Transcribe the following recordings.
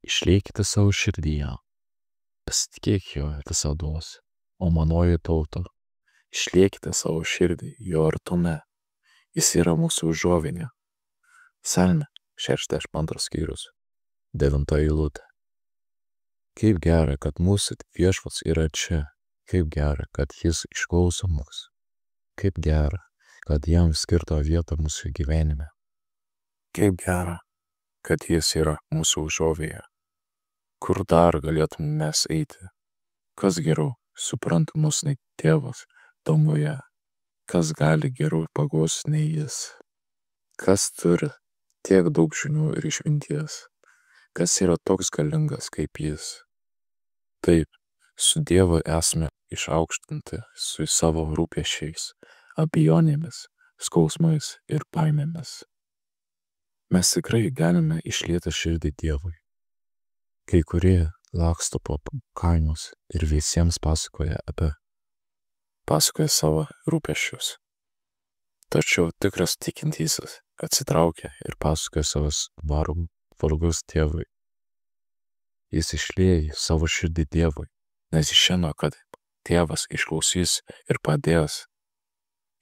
Išliekite savo širdyje, pasitikėk jo visados, o manoji tauta, išliekite savo širdį jo artume, jis yra mūsų užuovinė. Psalmė 62 skyrius, 9 eilutė. Kaip gera, kad mūsų viešpats yra čia, kaip gera, kad jis išklauso mus, kaip gera, kad jam skirta vieta mūsų gyvenime. Kaip gera, kad jis yra mūsų užuovėje. Kur dar galėtume mes eiti? Kas geriau supranta mus nei tėvas danguje? Kas gali geriau paguosti nei jis? Kas turi tiek daug žinių ir išminties? Kas yra toks galingas kaip jis? Taip, su Dievu esame išaukštinti su savo rūpesčiais, abejonėmis, skausmais ir baimėmis. Mes tikrai galime išlieti širdį Dievui. Kai kurie laksto po kaimus ir visiems pasakoja savo rūpesčius. Tačiau tikras tikintysis atsitraukia ir pasakoja savo vargus Tėvui. Jis išlieja savo širdį Dievui, nes jis žino, kad Tėvas išklausys ir padės.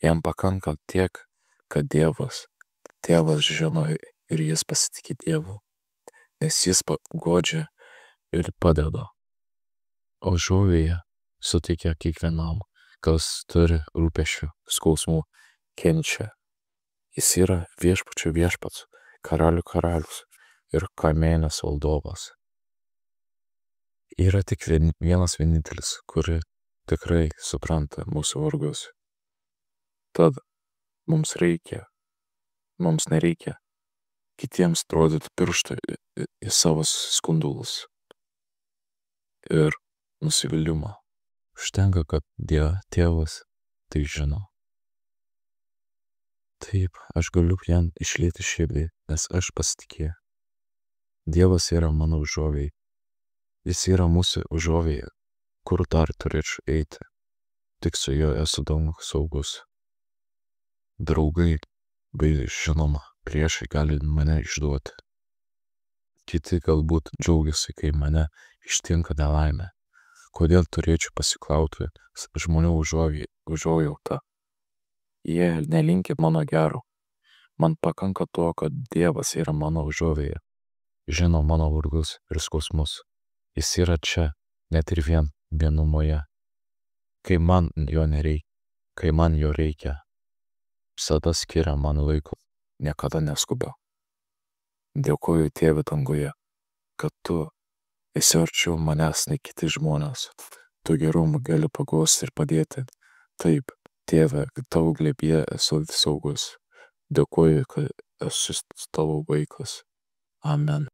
Jam pakanka tiek, kad Tėvas žino ir jis pasitikė Dievu, nes jis paguodžia ir padeda. O užuovėja suteikia kiekvienam, kas turi rūpesčių, skausmų, kenčia. Jis yra viešpačių viešpats, karalių karalius ir kaimenės valdovas. Yra tik vienas vienintelis, kuri tikrai supranta mūsų vargus. Tad mums nereikia kitiems rodyti pirštą į savo skundulus ir nusivylimą. Užtenka, kad Tėvas tai žino. Taip, aš galiu jam išlieti širdį, nes aš pasitikėjau. Dievas yra mano užuovėja. Jis yra mūsų užuovėja, kur dar turėčiau eiti. Tik su juo esu daug saugus. Draugai, bei žinoma, priešai gali mane išduoti. Kiti galbūt džiaugiasi, kai mane ištinka nelaimė. Kodėl turėčiau pasiklauti žmonių užuojautą? Jie nelinki mano gero. Man pakanka to, kad Dievas yra mano užuovėja. Žino mano vargus ir skausmus. Jis yra čia, net ir vienumoje. Kai man jo reikia, visada skiria man laiko, niekada neskuba. Dėkoju Tėve danguje, kad tu esi arčiau manęs nei kiti žmonės. Tu gerumu gali paguosti ir padėti. Taip, Tėve, tavo glėbyje esu saugus. Dėkoju, kad esu tavo vaikas. Amen.